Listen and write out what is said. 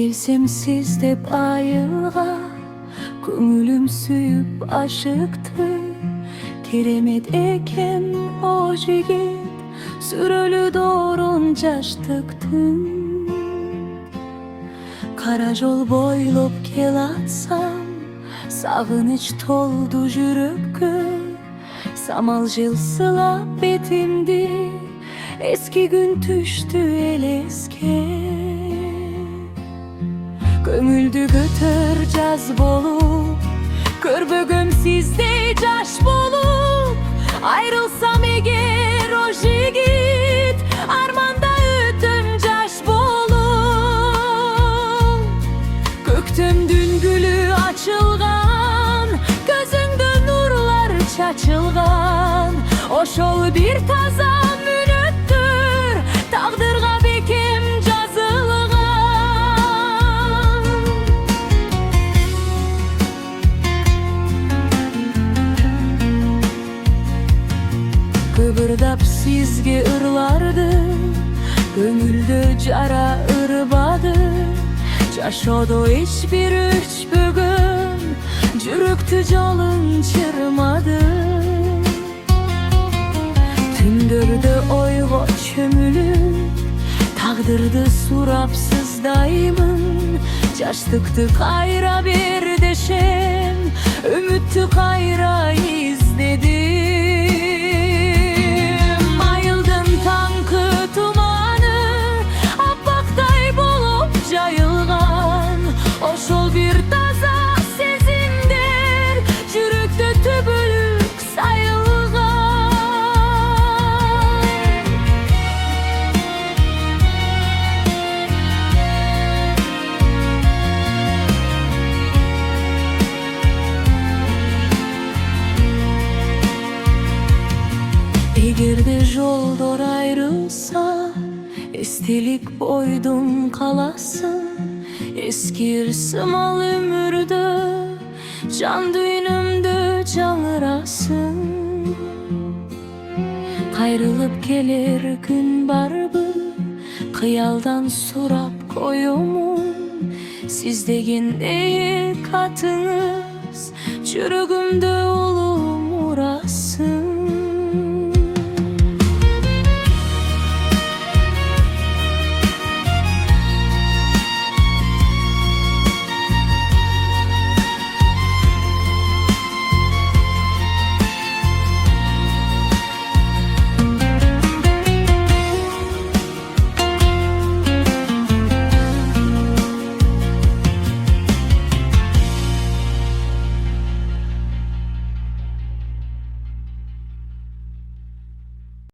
Kelsem sizde bayığa, köngülüm süyüp aşıktı. Keremet eken o jigit, sürölü doğrun jaştıktın. Kara jol boylop kelatsam, sağыныç toldu jürökкө. Samal жылсылап betimdi, eski gün düştü eleske. Köngüldü götür caz bolup, körbөгөм sizde jaş bolup. Ayrılsam eger o jigit, armanda ötüm jaş bolup. Köktümdün gülü açılgan, gözüngde nurlar çaçılgan. Oşol bir taza münüttür, taqdırga bekim жазылган. Kıbırdap sizge ırlardı, köngülde jara ırbadı. Жашоодо hiçbir өчпөгөн, жүрөктү жалын чырмады. Түндөрдө ойго чөмүлүп, тагдырды сурап сыздаймын. Жаштыкты кайра бер дешем, үмүттү кайра издедим. Айылдын таңкы туманы, аппактай болуп жайылган. Ошол bir таза сезимдер, жүрөктө түбөлүк сайылган. Эгерде жолдор айрылса, эстелик бойдун каласың. Eskir сымал өмүрдө, жан дүйнөмдө жаңырасың. Кайрылып келер күн барбы, кыялдан сурап коёмун. Сиз деген эек атыңыз, жүрөгүмдө улуу мурасың.